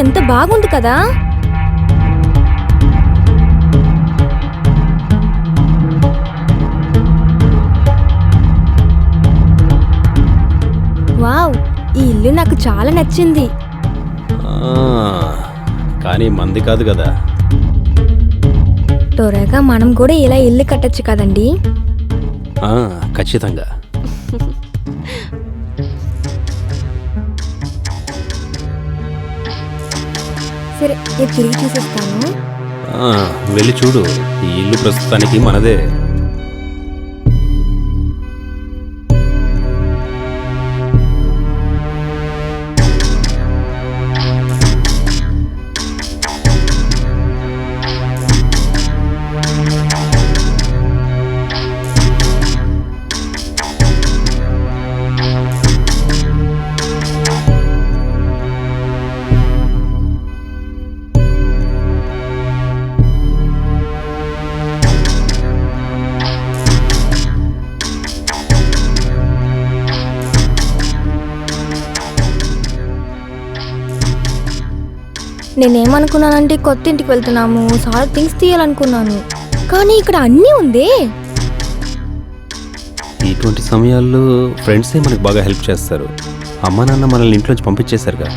ఎంత బాగుంది కదా. వావ్, ఈ ఇల్లు నాకు చాలా నచ్చింది. కానీ మంది కాదు కదా. త్వరగా మనం కూడా ఇలా ఇల్లు కట్టచ్చు కదండి. ఖచ్చితంగా. సరే, నేను తిరిగి చూసేస్తాను. వెళ్ళి చూడు, ఈ ఇల్లు ప్రస్తుతానికి మనదే. నేనేమనుకున్నానంటే కొత్త ఇంటికి వెళ్తున్నాము, చాలా థింగ్స్ తీయాలనుకున్నాను, కానీ ఇక్కడ అన్నీ ఉంది. ఇటువంటి సమయాల్లో ఫ్రెండ్సే మనకు బాగా హెల్ప్ చేస్తారు. అమ్మా నాన్న మనల్ని ఇంట్లోంచి పంపించేశారుగా.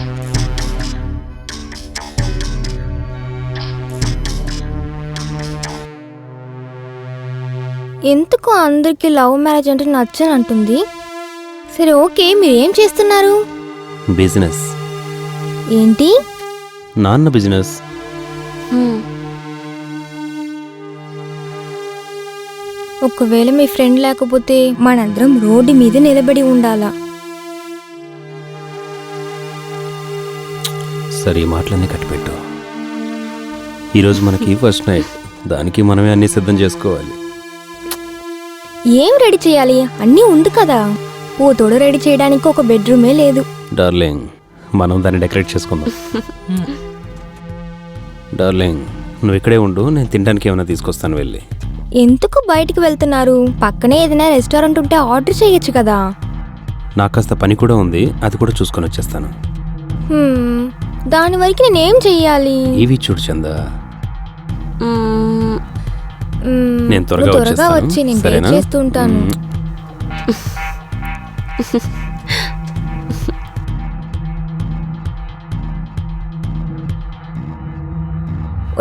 ఎందుకు అందరికీ లవ్ మ్యారేజ్ అంటే నచ్చని అంటుంది. సరే ఓకే, మీరేం చేస్తున్నారు? బిజినెస్. ఏంటి? నాన్న బిజినెస్. ఒకవేళ మీ ఫ్రెండ్ లేకపోతే మనందరం రోడ్డు మీద నిలబడి ఉండాలా. సరే, మాటలన్నీ కట్టిపెట్టు. ఈరోజు మనకి ఫస్ట్ నైట్, దానికి మనమే అన్ని సిద్ధం చేసుకోవాలి. ఏం రెడీ చేయాలి? అన్నీ ఉంది కదా. పూతోడు రెడీ చేయడానికి ఒక బెడ్రూమే లేదు. డార్లింగ్, మనం దాన్ని డెకరేట్ చేసుకుందాం. డార్లింగ్, నువ్వు ఇక్కడే ఉండు, నేను తినడానికి ఏమైనా తీసుకొస్తాను వెళ్ళి. ఎందుకు బయటికి వెళ్తున్నారు? పక్కనే ఏదైనా రెస్టారెంట్ ఉంటే ఆర్డర్ చేయొచ్చు కదా. నాకు కాస్త పని కూడా ఉంది, అది కూడా చూసుకొని వచ్చేస్తాను. దాని వరకు నేనేం చెయ్యాలి? ఇవి చూడు చందా, నేను త్వరగా వచ్చి నేను వెయిట్ చేస్తూ ఉంటాను.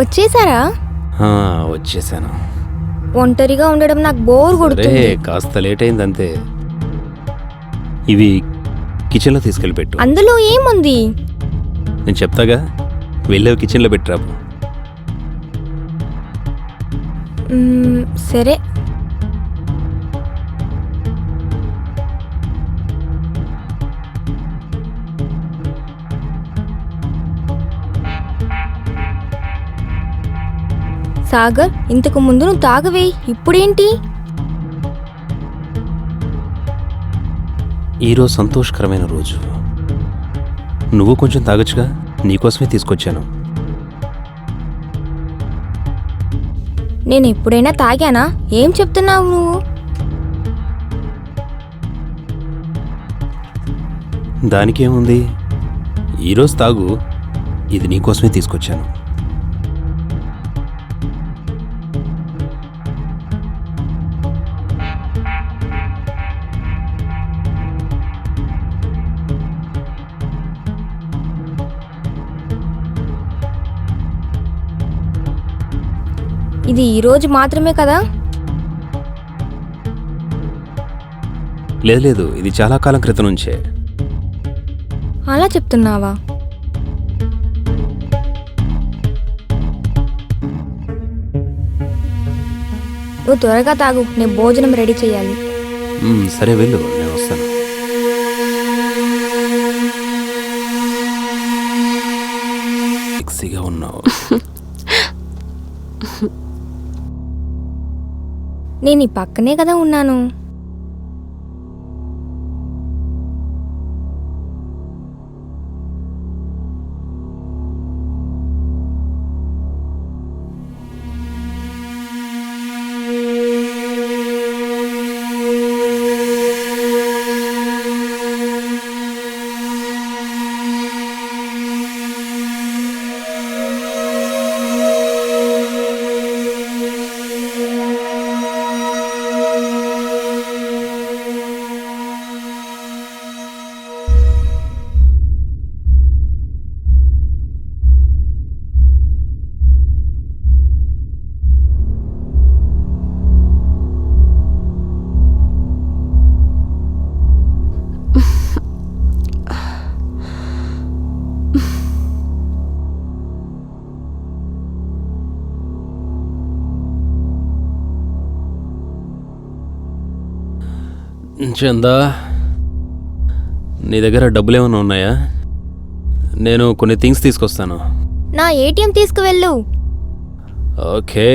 వచ్చేసారా? వచ్చేసాను. ఒంటరిగా ఉండడం నాకు బోర్ కొడుతుంది. కాస్త లేట్ అయింది అంతే. ఇవి కిచెన్లో తీసుకెళ్ళి పెట్టు. అందులో ఏముంది? నేను చెప్తాగా, వెళ్ళేవి కిచెన్లో పెట్టిరాపు. సరే. సాగర్, ఇంతకు ముందు నువ్వు తాగవే, ఇప్పుడేంటి? ఈరోజు సంతోషకరమైన రోజు, నువ్వు కొంచెం తాగొచ్చుగా, నీకోసమే తీసుకొచ్చాను. నేను ఎప్పుడైనా తాగానా? ఏం చెప్తున్నావు నువ్వు? దానికేముంది, ఈరోజు తాగు, ఇది నీకోసమే తీసుకొచ్చాను. ఇది ఈ రోజు మాత్రమే కదా? లేదు, ఇది చాలా కాలం క్రితం నుంచే. అలా చెప్తున్నావా? నువ్వు త్వరగా తాగు, నేను భోజనం రెడీ చేయాలి. సరే వెళ్ళు, నేను వస్తాను. సెక్సీగా ఉన్నావు. నేను ఈ పక్కనే కదా ఉన్నాను. చందా, నీ దగ్గర డబ్బులు ఏమైనా ఉన్నాయా? నేను కొన్ని థింగ్స్ తీసుకొస్తాను. నా ఏటీఎం తీసుకువెళ్ళు. ఓకే.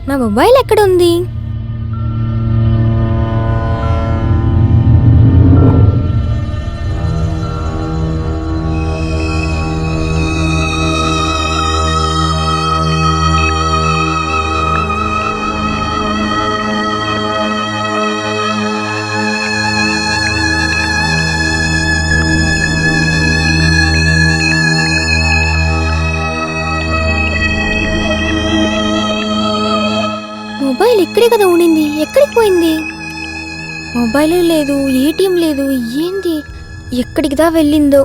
నా మొబైల్ ఎక్కడ ఉంది? మొబైల్ ఇక్కడే కదా ఉండింది, ఎక్కడికి పోయింది? మొబైల్ లేదు, ఏటీఎం లేదు, ఏంది? ఎక్కడికి దా వెళ్ళిందో?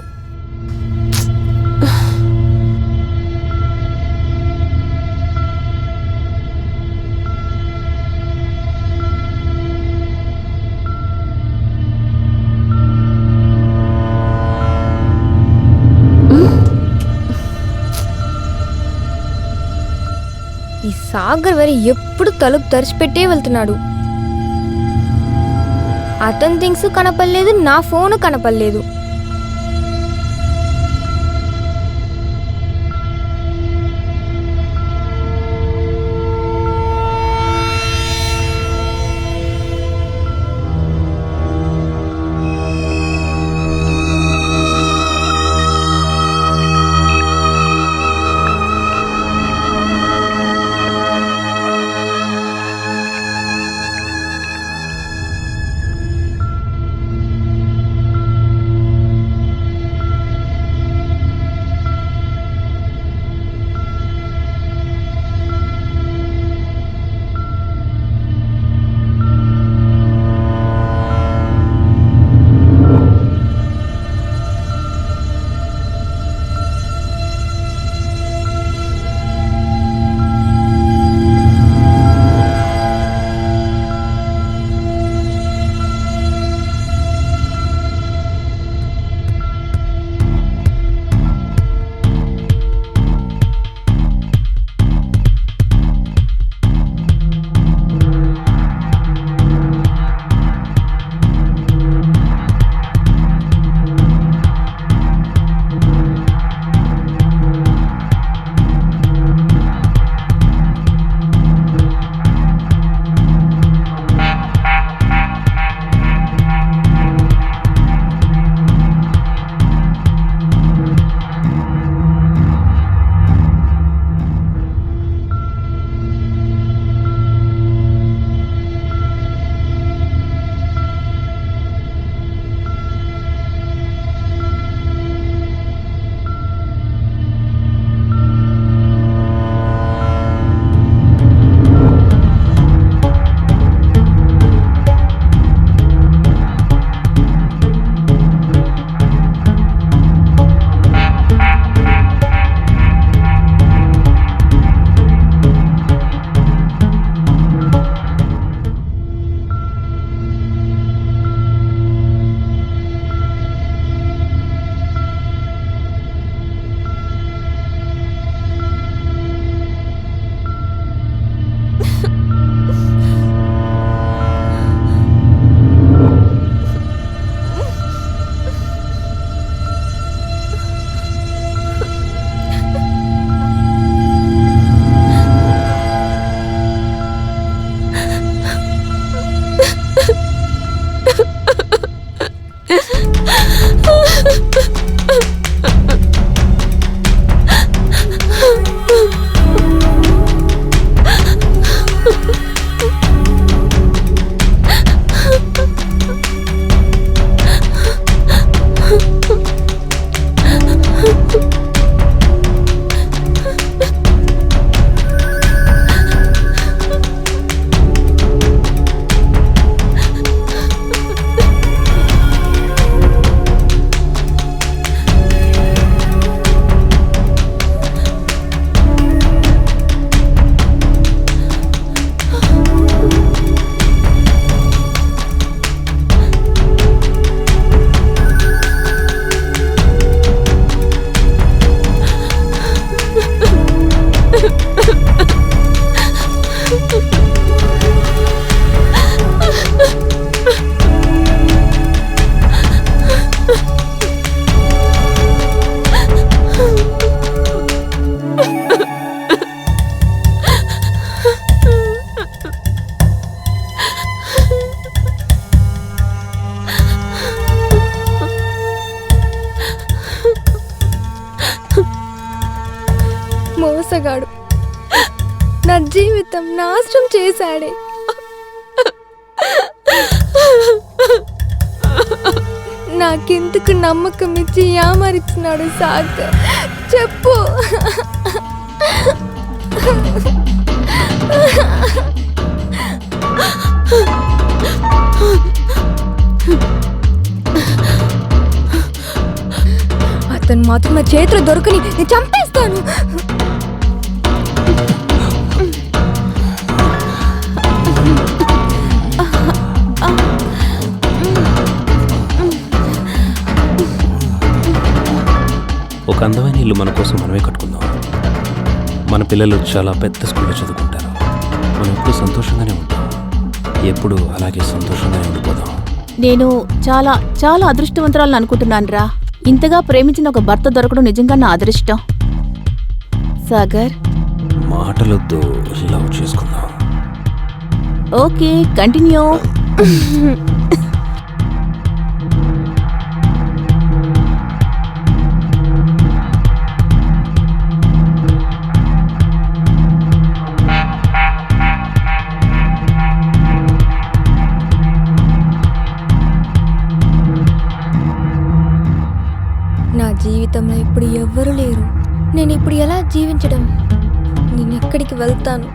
ఈ సాగర్ వరి ఎప్పుడు తలుపు తెరిచిపెట్టే వెళ్తున్నాడు. అతని థింగ్స్ కనపడలేదు, నా ఫోను కనపడలేదు. మోసగాడు నా జీవితం నాశనం చేశాడే. నాకెందుకు నమ్మకం ఇచ్చి యామరిచ్చినాడు సాగర్? చెప్పు. అతను మాత్రం నా చేతిలో దొరకని నేను చంపేస్తాను. ఒక అందమైన ఇల్లు మన కోసం మనమే కట్టుకుందాం. మన పిల్లలు చాలా పెద్ద స్కూల్లో చదువుకుంటారు. మనం ఎప్పుడు సంతోషంగానే ఉంటాం. ఎప్పుడు అలాగే సంతోషంగానే ఉండిపోదాం. నేను చాలా చాలా అదృష్టవంతురాలను అనుకుంటున్నాను రా. ఇంతగా ప్రేమించిన ఒక భర్త దొరకడం నిజంగా నా అదృష్టం. సాగర్, మాటలొద్దు, లవ్ చేసుకుందాం. Okay, continue. నా జీవితంలో ఇప్పుడు ఎవ్వరూ లేరు. నేను ఇప్పుడు ఎలా జీవించడం? నేను ఎక్కడికి వెళ్తాను?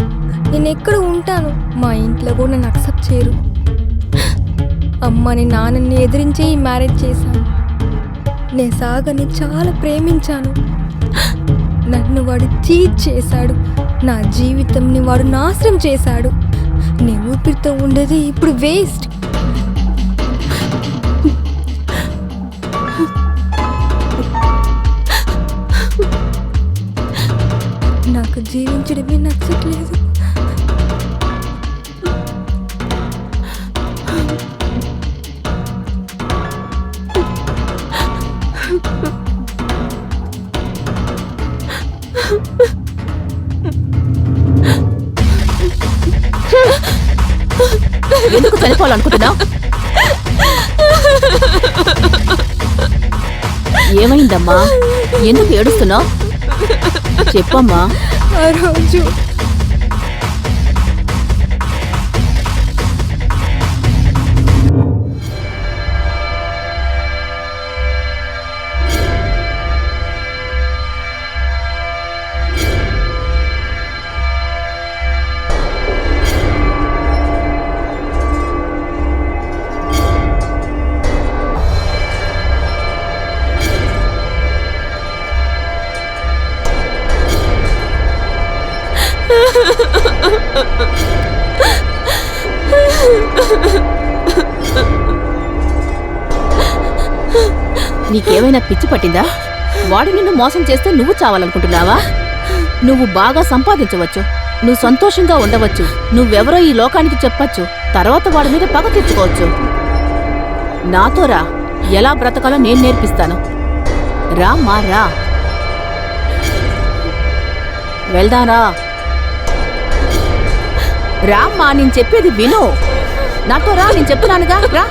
నేను ఎక్కడ ఉంటాను? మా ఇంట్లో కూడా నన్ను అక్సెప్ట్ చేయరు. అమ్మని నాన్నని ఎదిరించే ఈ మ్యారేజ్ చేశాను. నేను సాగర్ని చాలా ప్రేమించాను. నన్ను వాడు చీట్ చేశాడు. నా జీవితంని వాడు నాశనం చేశాడు. నేను ఊపిరితో ఉండేది ఇప్పుడు వేస్ట్. నాకు జీవించడమే నచ్చట్లేదు. ఎందుకు చనిపోవాలనుకుంటున్నావు? ఏమైందమ్మా? ఎందుకు ఏడుస్తున్నావు? చెప్పమ్మా. ఆ రోజు నీకేమైనా పిచ్చి పట్టిందా? వాడు నిన్ను మోసం చేస్తే నువ్వు చావాలనుకుంటున్నావా? నువ్వు బాగా సంపాదించవచ్చు, నువ్వు సంతోషంగా ఉండవచ్చు, నువ్వెవరో ఈ లోకానికి చెప్పచ్చు, తర్వాత వాడి మీద పగ తెచ్చుకోవచ్చు. నాతో రా, ఎలా బ్రతకాలో నేను నేర్పిస్తాను. రా మా రా, వెళ్దారా. రామ్మా, నేను చెప్పేది విను. నాతో రా, నేను చెప్తున్నానుగా, రా.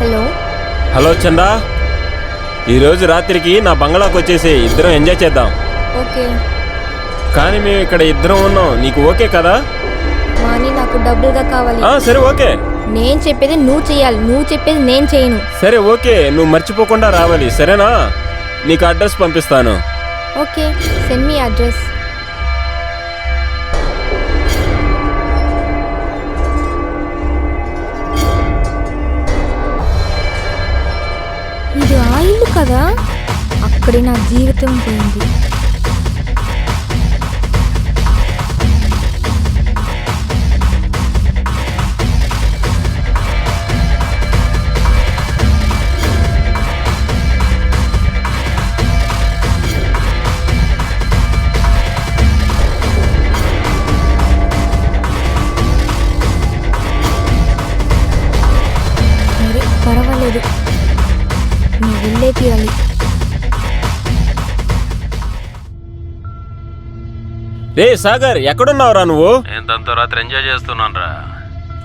హలో. హలో చందా, ఈరోజు రాత్రికి నా బంగ్లాకు వచ్చేసి ఇద్దరం ఎంజాయ్ చేద్దాం. ఓకే. కానీ మేము ఇక్కడ ఇద్దరం ఉన్నాం, నీకు ఓకే కదా? కానీ నాకు డబ్బులుగా కావాలి. సరే ఓకే. నేను చెప్పేది నువ్వు చేయాలి, నువ్వు చెప్పేది నేను చేయను. సరే ఓకే, నువ్వు మర్చిపోకుండా రావాలి, సరేనా? నీకు అడ్రస్ పంపిస్తాను. Okay, send me address. ఇది ఆ ఇల్లు కదా, అక్కడే నా జీవితం పోయింది. సరే పర్వాలేదు, నువ్వు వెళ్ళే తీరాలి. రే సాగర్, ఎక్కడున్నావురా నువ్వు? నేను తనతో రాత్రి ఎంజాయ్ చేస్తున్నాను రా.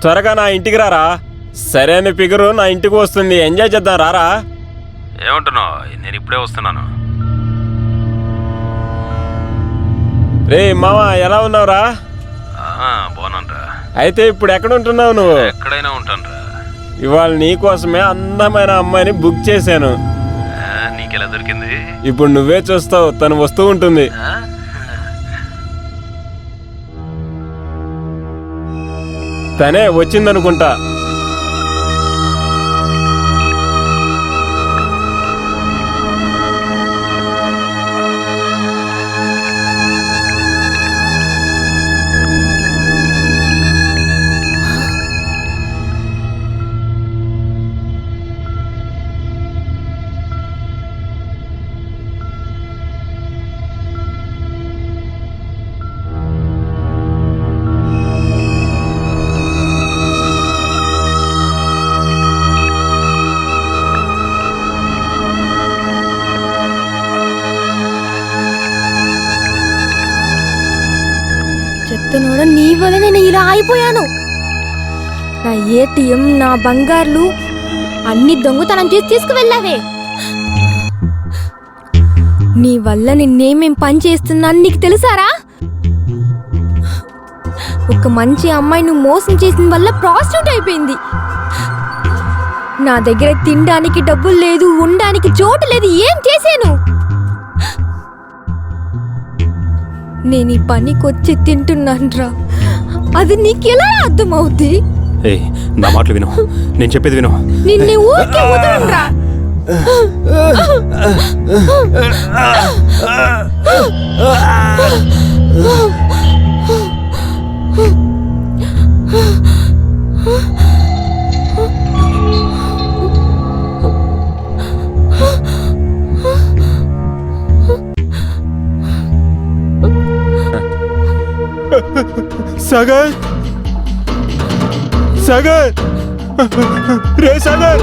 త్వరగా నా ఇంటికి రారా. సరైన ఫిగరు నా ఇంటికి వస్తుంది, ఎంజాయ్ చేద్దాం, రారా. ఏమంటున్నావు? నేను ఇప్పుడే వస్తున్నాను. రే మామ, ఎలా ఉన్నావురా? బాగున్నాను రా. అయితే ఇప్పుడు ఎక్కడ ఉంటున్నావు నువ్వు? ఎక్కడైనా ఉంటాను రా. ఇవాళ నీకోసమే అందమైన అమ్మాయిని బుక్ చేశాను. నీకెలా దొరికింది? ఇప్పుడు నువ్వే చూస్తావు, తను వస్తూ ఉంటుంది. తనే వచ్చిందనుకుంటా. చెత్తనోడా, నీ వల్ల నేను ఇలా అయిపోయాను. నా ఏటీఎం, నా బంగారులు అన్ని దొంగతనం చేసి తీసుకువెళ్ళావే. నీ వల్ల నిన్నేమేం పని చేస్తున్నాను నీకు తెలుసారా? ఒక మంచి అమ్మాయి నువ్వు మోసం చేసిన వల్ల ప్రాస్టిట్యూట్ అయిపోయింది. నా దగ్గర తినడానికి డబ్బులు లేదు, ఉండడానికి చోటు లేదు. ఏం చేశాను? నేను ఈ పనికొచ్చి తింటున్నానురా, అది నీకెలా అర్థమవుద్ది? ఏయ్, నా మాటలు విను, నేను చెప్పేది విను. నిన్ను ఊరికే వదలనురా. సాగర్, సాగర్, రే Sagar,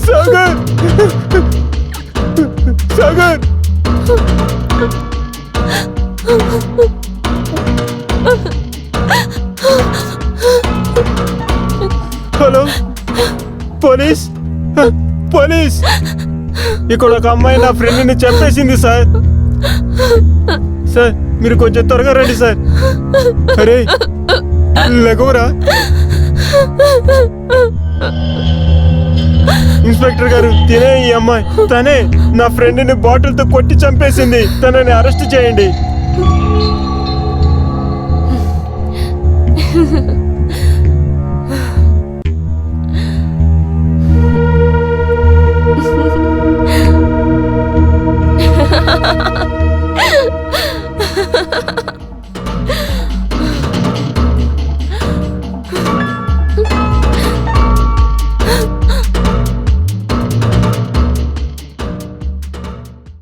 Sagar, Sagar. Hello police, police, ఇక్కడ ఒక అమ్మాయి నా ఫ్రెండ్ని చంపేసింది సార్. సార్ మీరు కొంచెం త్వరగా రండి సార్. అరే లెగవరా. ఇన్స్పెక్టర్ గారు, తినే ఈ అమ్మాయి, తనే నా ఫ్రెండ్ని బాటిల్తో కొట్టి చంపేసింది. తనని అరెస్ట్ చేయండి.